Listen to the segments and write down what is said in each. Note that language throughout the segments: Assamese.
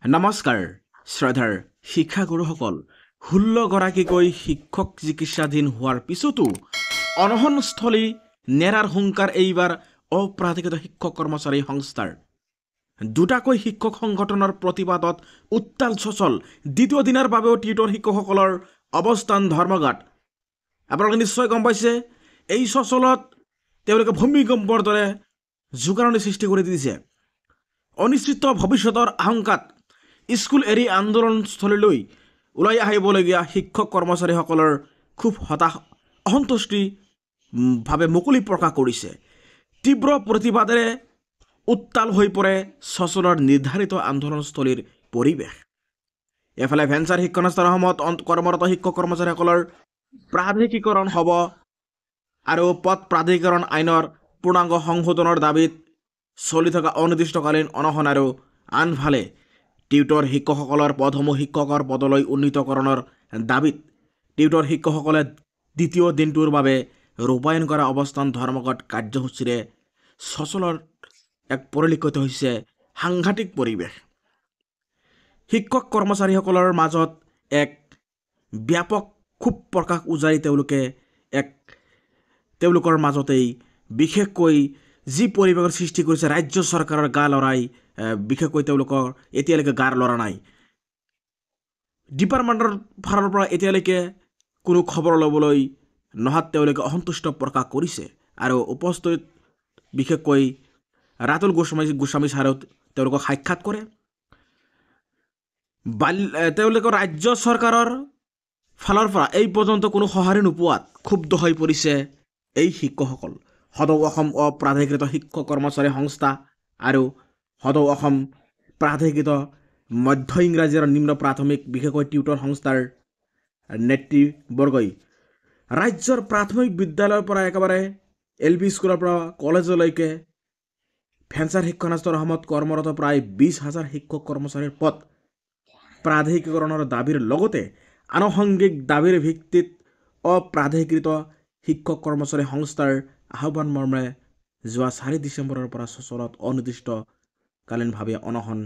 নমস্কাৰ শ্ৰদ্ধাৰ শিক্ষাগুৰুসকল 16 গৰাকীকৈ শিক্ষক চিকিৎসাধীন হোৱাৰ পিছতো অনশনস্থলী নেৰাৰ হুংকাৰ এইবাৰ অপ্ৰাধিকৃত শিক্ষক কৰ্মচাৰী সংস্থাৰ দুটাকৈ শিক্ষক সংগঠনৰ প্ৰতিবাদত উত্তাল সচল দ্বিতীয় দিনৰ বাবেও টিউটৰ শিক্ষকসকলৰ অৱস্থান ধৰ্মঘাট আপোনালোকে নিশ্চয় গম পাইছে এই সচলত তেওঁলোকে ভূমিকম্পৰ দৰে জোকাৰণি সৃষ্টি কৰি দিছে অনিশ্চিত ভৱিষ্যতৰ আশংকাত স্কুল এৰি আন্দোলনস্থলীলৈ ওলাই আহিবলগীয়া শিক্ষক কৰ্মচাৰীসকলৰ খুব হতাশ অসন্তুষ্টিভাৱে মুকলি প্ৰকাশ কৰিছে তীব্ৰ প্ৰতিবাদেৰে উত্তাল হৈ পৰে সচলৰ নিৰ্ধাৰিত আন্দোলনস্থলীৰ পৰিৱেশ এফালে ভেঞ্চাৰ শিক্ষানুষ্ঠানসমূহত কৰ্মৰত শিক্ষক কৰ্মচাৰীসকলৰ প্ৰাধিকৰণ হ'ব আৰু পদ প্ৰাধিকৰণ আইনৰ পূৰ্ণাংগ সংশোধনৰ দাবীত চলি থকা অনিৰ্দিষ্টকালীন অনশন আৰু আনফালে টিউটৰ শিক্ষকসকলৰ পদসমূহ শিক্ষকৰ পদলৈ উন্নীতকৰণৰ দাবীত টিউটৰ শিক্ষকসকলে দ্বিতীয় দিনটোৰ বাবে ৰূপায়ণ কৰা অৱস্থান ধৰ্মঘট কাৰ্যসূচীৰে সচলৰ এক পৰিলক্ষিত হৈছে সাংঘাতিক পৰিৱেশ শিক্ষক কৰ্মচাৰীসকলৰ মাজত এক ব্যাপক ক্ষোভ প্ৰকাশ উজাৰি তেওঁলোকৰ মাজতেই বিশেষকৈ যি পৰিৱেশৰ সৃষ্টি কৰিছে ৰাজ্য চৰকাৰৰ গা লৰাই বিশেষকৈ তেওঁলোকৰ এতিয়ালৈকে গাৰ লৰা নাই ডিপাৰ্টমেণ্টৰ ফালৰ পৰা এতিয়ালৈকে কোনো খবৰ ল'বলৈ নহাত তেওঁলোকে অসন্তুষ্ট প্ৰকাশ কৰিছে আৰু উপস্থিত বিশেষকৈ ৰাতুল গোস্বামী ছাৰেও তেওঁলোকক সাক্ষাৎ কৰে তেওঁলোকৰ ৰাজ্য চৰকাৰৰ ফালৰ পৰা এই পৰ্যন্ত কোনো সঁহাৰি নোপোৱাত ক্ষুব্ধ হৈ পৰিছে এই শিক্ষকসকল সদৌ অসম অপ্ৰাধিকৃত শিক্ষক কৰ্মচাৰী সংস্থা আৰু সদৌ অসম প্ৰাধিকৃত মধ্য ইংৰাজী আৰু নিম্ন প্ৰাথমিক বিশেষকৈ টিউটৰ সংস্থাৰ নেতৃবৰ্গই ৰাজ্যৰ প্ৰাথমিক বিদ্যালয়ৰ পৰা একেবাৰে LP স্কুলৰ পৰা কলেজলৈকে ভেঞ্চাৰ শিক্ষানুষ্ঠানসমূহত কৰ্মৰত প্ৰায় 20,000 শিক্ষক কৰ্মচাৰীৰ পদ প্ৰাধিকৰণৰ দাবীৰ লগতে আনুষংগিক দাবীৰ ভিত্তিত অপ্ৰাধিকৃত শিক্ষক কৰ্মচাৰী সংস্থাৰ আহ্বান মৰ্মে যোৱা 4 ডিচেম্বৰৰ পৰা সচলত অনিৰ্দিষ্টকালীনভাৱে অনশন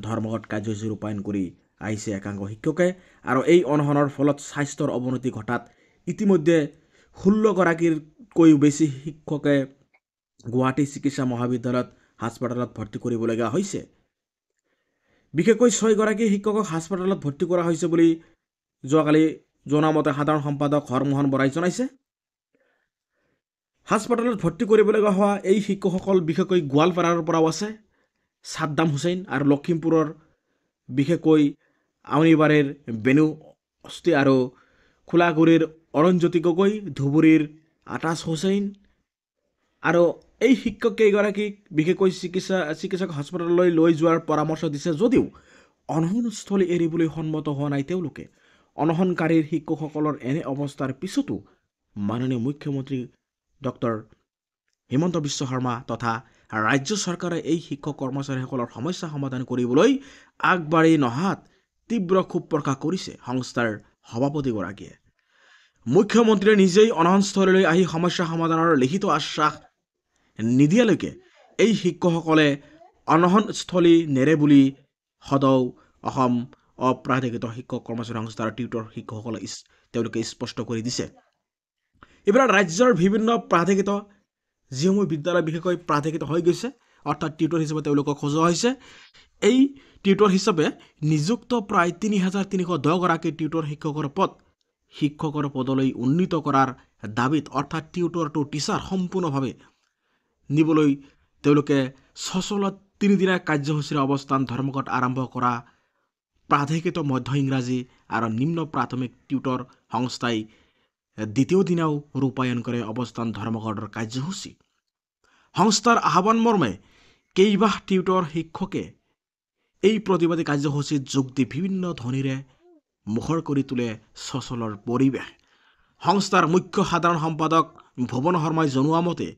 ধৰ্মঘট কাৰ্যসূচী ৰূপায়ণ কৰি আহিছে একাংশ শিক্ষকে আৰু এই অনশনৰ ফলত স্বাস্থ্যৰ অৱনতি ঘটাত ইতিমধ্যে 16 গৰাকীতকৈও বেছি শিক্ষকে গুৱাহাটী চিকিৎসা মহাবিদ্যালয়ত হাস্পতালত ভৰ্তি কৰিবলগীয়া হৈছে বিশেষকৈ 6 গৰাকী শিক্ষকক হাস্পতালত ভৰ্তি কৰা হৈছে বুলি যোৱাকালি জনামতে সাধাৰণ সম্পাদক হৰমোহন বৰাই জনাইছে হাস্পতালত ভৰ্তি কৰিবলগীয়া হোৱা এই শিক্ষকসকল বিশেষকৈ গোৱালপাৰাৰ পৰাও আছে সাদ্দাম হুছেইন আৰু লখিমপুৰৰ বিশেষকৈ আউনিবাৰীৰ বেনু অস্তি আৰু খোলাগুৰিৰ অৰঞ্জ্যোতি গগৈ ধুবুৰীৰ আতাছ হুছেইন আৰু এই শিক্ষক কেইগৰাকীক বিশেষকৈ চিকিৎসক হাস্পতাললৈ লৈ যোৱাৰ পৰামৰ্শ দিছে যদিও অনশনস্থলী এৰিবলৈ সন্মত হোৱা নাই তেওঁলোকে অনশনকাৰীৰ শিক্ষকসকলৰ এনে অৱস্থাৰ পিছতো মাননীয় মুখ্যমন্ত্ৰী ডক্টৰ হিমন্ত বিশ্ব শৰ্মা তথা ৰাজ্য চৰকাৰে এই শিক্ষক কৰ্মচাৰীসকলৰ সমস্যা সমাধান কৰিবলৈ আগবাঢ়ি নহাত তীব্ৰ ক্ষোভ প্ৰকাশ কৰিছে সংস্থাৰ সভাপতিগৰাকীয়ে মুখ্যমন্ত্ৰীয়ে নিজেই অনশনস্থলীলৈ আহি সমস্যা সমাধানৰ লিখিত আশ্বাস নিদিয়ালৈকে এই শিক্ষকসকলে অনশনস্থলী নেৰে বুলি সদৌ অসম অপ্ৰাধিকৃত শিক্ষক কৰ্মচাৰী সংস্থাৰ টিউটৰ শিক্ষকসকলে তেওঁলোকে স্পষ্ট কৰি দিছে এইবাৰ ৰাজ্যৰ বিভিন্ন প্ৰাধিকৃত যিসমূহ বিদ্যালয় বিশেষকৈ প্ৰাধিকৃত হৈ গৈছে অৰ্থাৎ টিউটৰ হিচাপে তেওঁলোকক সজোৱা হৈছে এই টিউটৰ হিচাপে নিযুক্ত প্ৰায় 3,310 গৰাকী টিউটৰ শিক্ষকৰ পদ শিক্ষকৰ পদলৈ উন্নীত কৰাৰ দাবীত অৰ্থাৎ টিউটৰ টু টিচাৰ সম্পূৰ্ণভাৱে নিবলৈ তেওঁলোকে সচলত 3 দিনীয়া কাৰ্যসূচীৰ অৱস্থান ধৰ্মঘট আৰম্ভ কৰা প্ৰাধিকৃত মধ্য ইংৰাজী আৰু নিম্ন প্ৰাথমিক টিউটৰ সংস্থাই দ্বিতীয় দিনাও ৰূপায়ণ কৰে অৱস্থান ধৰ্মঘটৰ কাৰ্যসূচী সংস্থাৰ আহ্বান মৰ্মে কেইবা টিউটৰ শিক্ষকে এই প্ৰতিবাদী কাৰ্যসূচীত যোগ দি বিভিন্ন ধ্বনিৰে মুখৰ কৰি তোলে সচলৰ পৰিৱেশ সংস্থাৰ মুখ্য সাধাৰণ সম্পাদক ভুৱন শৰ্মাই জনোৱা মতে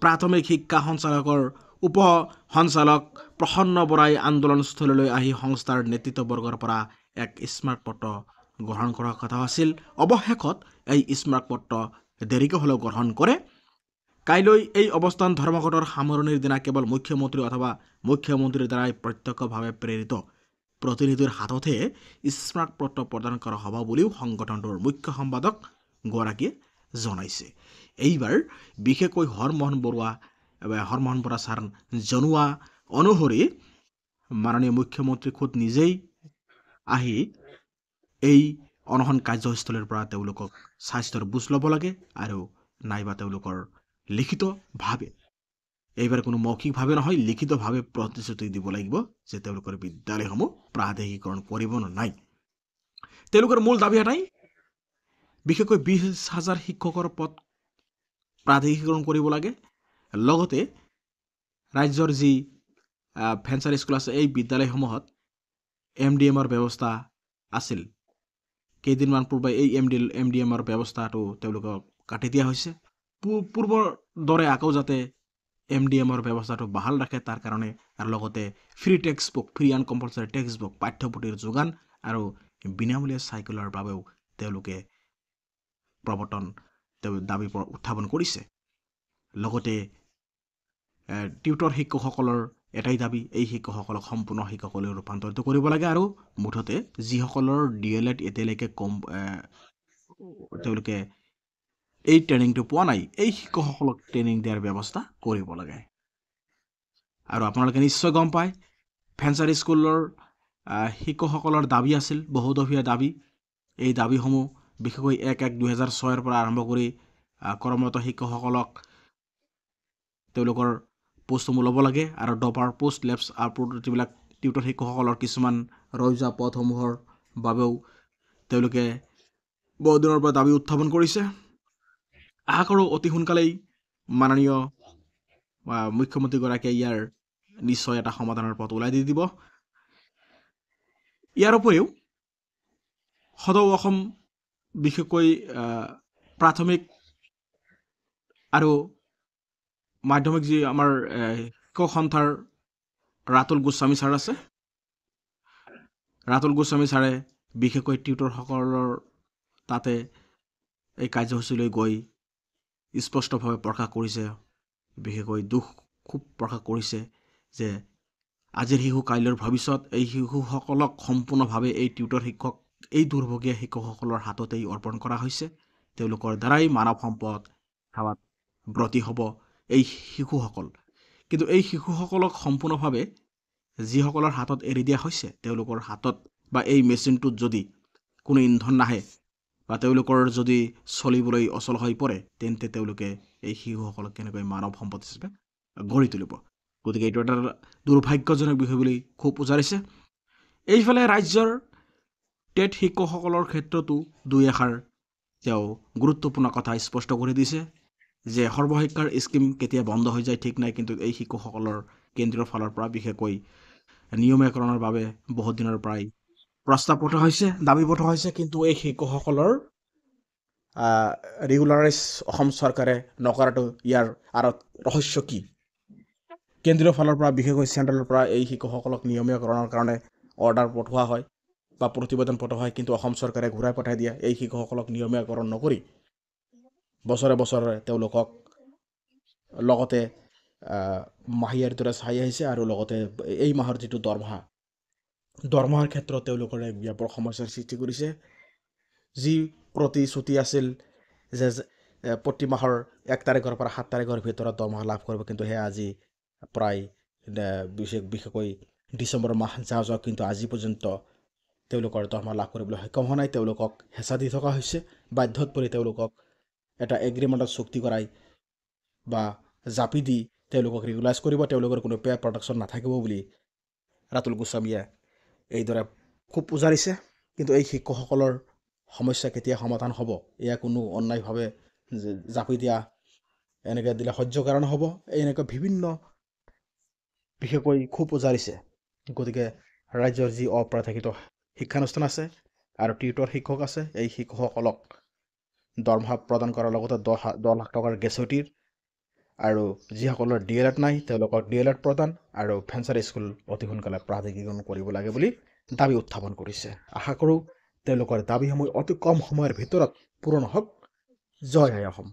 প্ৰাথমিক শিক্ষা সঞ্চালকৰ উপ সঞ্চালক প্ৰসন্ন বৰাই আন্দোলনস্থলীলৈ আহি সংস্থাৰ নেতৃত্ববৰ্গৰ পৰা এক স্মাৰকপত্ৰ গ্ৰহণ কৰাৰ কথা আছিল অৱশেষত এই স্মাৰকপত্ৰ দেৰিকৈ হ'লেও গ্ৰহণ কৰে কাইলৈ এই অৱস্থান ধৰ্মঘটৰ সামৰণিৰ দিনা কেৱল মুখ্যমন্ত্ৰী অথবা মুখ্যমন্ত্ৰীৰ দ্বাৰাই প্ৰত্যক্ষভাৱে প্ৰেৰিত প্ৰতিনিধিৰ হাততহে স্মাৰকপত্ৰ প্ৰদান কৰা হ'ব বুলিও সংগঠনটোৰ মুখ্য সম্পাদক গৰাকীয়ে জনাইছে। এইবাৰ বিশেষকৈ হৰমোহন বৰা ছাৰ জনোৱা অনুসৰি মাননীয় মুখ্যমন্ত্ৰী খুদ নিজেই আহি এই অনশন কাৰ্যস্থলীৰ পৰা তেওঁলোকক স্বাস্থ্যৰ বুজ ল'ব লাগে আৰু নাইবা তেওঁলোকৰ লিখিতভাৱে, এইবাৰ কোনো মৌখিকভাৱে নহয়, লিখিতভাৱে প্ৰতিশ্ৰুতি দিব লাগিব যে তেওঁলোকৰ বিদ্যালয়সমূহ প্ৰাদেশিকৰণ কৰিব নাই। তেওঁলোকৰ মূল দাবী এটাই, বিশেষকৈ 20,000 শিক্ষকৰ পদ প্ৰাদেশিকৰণ কৰিব লাগে। লগতে ৰাজ্যৰ যি ভেঞ্চাৰ স্কুল আছে এই বিদ্যালয়সমূহত MDMৰ ব্যৱস্থা আছিল। কেইদিনমান পূৰ্বে এই MDMৰ ব্যৱস্থাটো তেওঁলোকক কাটি দিয়া হৈছে। পূৰ্বৰ দৰে আকৌ যাতে MDMৰ ব্যৱস্থাটো বাহাল ৰাখে তাৰ কাৰণে, আৰু লগতে free and compulsory text book পাঠ্যপুথিৰ যোগান আৰু বিনামূলীয়া চাইকেলৰ বাবেও তেওঁলোকে দাবী উত্থাপন কৰিছে। লগতে টিউটৰ শিক্ষকসকলৰ এটাই দাবী, এই শিক্ষকসকলক সম্পূৰ্ণ শিক্ষকলৈ ৰূপান্তৰিত কৰিব লাগে আৰু মুঠতে যিসকলৰ DLED এতিয়ালৈকে তেওঁলোকে এই ট্ৰেইনিংটো পোৱা নাই, এই শিক্ষকসকলক ট্ৰেইনিং দিয়াৰ ব্যৱস্থা কৰিব লাগে। আৰু আপোনালোকে নিশ্চয় গম পায়, ভেঞ্চাৰ স্কুলৰ শিক্ষকসকলৰ দাবী আছিল বহুদফীয়া দাবী। এই দাবীসমূহ বিশেষকৈ 1/1/2006 পৰা আৰম্ভ কৰি কৰ্মৰত শিক্ষকসকলক তেওঁলোকৰ পোষ্টসমূহ ল'ব লাগে আৰু ডপাৰ পোষ্ট লেপছ যিবিলাক টিউটৰ শিক্ষকসকলৰ কিছুমান ৰৈ যোৱা পদসমূহৰ বাবেও তেওঁলোকে বহুদিনৰ পৰা দাবী উত্থাপন কৰিছে। আশা কৰোঁ অতি সোনকালেই মাননীয় মুখ্যমন্ত্ৰীগৰাকীয়ে ইয়াৰ নিশ্চয় এটা সমাধানৰ পথ ওলাই দি দিব। ইয়াৰ উপৰিও সদৌ অসম বিশেষকৈ প্ৰাথমিক আৰু মাধ্যমিক যি আমাৰ শিক্ষক সন্থাৰ ৰাতুল গোস্বামী ছাৰ আছে, ৰাতুল গোস্বামী ছাৰে বিশেষকৈ টিউটৰসকলৰ তাতে এই কাৰ্যসূচীলৈ গৈ স্পষ্টভাৱে প্ৰকাশ কৰিছে, বিশেষকৈ দুখ খুব প্ৰকাশ কৰিছে যে আজিৰ শিশু কাইলৈৰ ভৱিষ্যত। এই শিশুসকলক সম্পূৰ্ণভাৱে এই টিউটৰ শিক্ষক, এই দুৰ্ভগীয়া শিক্ষকসকলৰ হাততেই অৰ্পণ কৰা হৈছে। তেওঁলোকৰ দ্বাৰাই মানৱ সম্পদ সেৱাত ব্ৰতী হ'ব এই শিশুসকল। কিন্তু এই শিশুসকলক সম্পূৰ্ণভাৱে যিসকলৰ হাতত এৰি দিয়া হৈছে, তেওঁলোকৰ হাতত বা এই মেচিনটোত যদি কোনো ইন্ধন নাহে বা তেওঁলোকৰ যদি চলিবলৈ অচল হৈ পৰে, তেন্তে তেওঁলোকে এই শিশুসকলক কেনেকৈ মানৱ সম্পদ হিচাপে গঢ়ি তুলিব। গতিকে এইটো এটা দুৰ্ভাগ্যজনক বিষয় বুলি খুব উজাৰিছে। এইফালে ৰাজ্যৰ টেট শিক্ষকসকলৰ ক্ষেত্ৰতো দুই এষাৰ তেওঁ গুৰুত্বপূৰ্ণ কথা স্পষ্ট কৰি দিছে যে সৰ্বশিক্ষাৰ স্কিম কেতিয়া বন্ধ হৈ যায় ঠিক নাই, কিন্তু এই শিক্ষকসকলৰ কেন্দ্ৰীয় ফালৰ পৰা বিশেষকৈ নিয়মীয়াকৰণৰ বাবে বহুত দিনৰ পৰাই প্ৰস্তাৱ পঠোৱা হৈছে, দাবী পঠোৱা হৈছে, কিন্তু এই শিক্ষকসকলৰ ৰেগুলাৰাইজ অসম চৰকাৰে নকৰাটো ইয়াৰ আঁৰত ৰহস্য কি? কেন্দ্ৰীয় ফালৰ পৰা বিশেষকৈ চেণ্ট্ৰেলৰ পৰা এই শিক্ষকসকলক নিয়মীয়াকৰণৰ কাৰণে অৰ্ডাৰ পঠোৱা হয় বা প্ৰতিবেদন পঠোৱা হয়, কিন্তু অসম চৰকাৰে ঘূৰাই পঠাই দিয়ে। এই শিক্ষকসকলক নিয়মীয়াকৰণ নকৰি বছৰে বছৰে তেওঁলোকক লগতে মাহিয়াৰ দৰে চাই আহিছে আৰু লগতে এই মাহৰ যিটো দৰমহাৰ ক্ষেত্ৰত তেওঁলোকৰ এক ব্যাপক সমস্যাৰ সৃষ্টি কৰিছে। যি প্ৰতিশ্ৰুতি আছিল যে প্ৰতি মাহৰ 1 তাৰিখৰ পৰা 7 তাৰিখৰ ভিতৰত দৰমহা লাভ কৰিব, কিন্তু সেয়া আজি প্ৰায় বিশেষকৈ ডিচেম্বৰ মাহ যাওঁ কিন্তু আজি পৰ্যন্ত তেওঁলোকৰ দৰমহা লাভ কৰিবলৈ সক্ষম হোৱা নাই। তেওঁলোকক হেঁচা দি থকা হৈছে, বাধ্যত পৰি তেওঁলোকক এটা এগ্ৰিমেণ্টত চুক্তি কৰাই বা জাপি দি তেওঁলোকক ৰেগুলাইজ কৰিব, তেওঁলোকৰ কোনো পে প্ৰডাকশ্যন নাথাকিব বুলি ৰাতুল গোস্বামীয়ে এইদৰে খুব উজাৰিছে। কিন্তু এই শিক্ষকসকলৰ সমস্যা কেতিয়া সমাধান হ'ব, এয়া কোনো অন্যায়ভাৱে জাপি দিয়া এনেকৈ দিলে সহ্যকাৰ নহ'ব। এনেকৈ বিভিন্ন বিশেষকৈ খুব উজাৰিছে। গতিকে ৰাজ্যৰ যি অপ্ৰাধিকৃত শিক্ষানুষ্ঠান আছে আৰু টিউটৰ শিক্ষক আছে, এই শিক্ষকসকলক দৰমহা প্ৰদান কৰাৰ লগতে 10 লাখ টকাৰ গেছুটিৰ আৰু যিসকলৰ DLED নাই তেওঁলোকক DLED প্ৰদান আৰু ভেঞ্চাৰ স্কুল অতি সোনকালে প্ৰাধিকৰণ কৰিব লাগে বুলি দাবী উত্থাপন কৰিছে। আশা কৰোঁ তেওঁলোকৰ দাবীসমূহ অতি কম সময়ৰ ভিতৰত পূৰণ হওক। জয় আই অসম।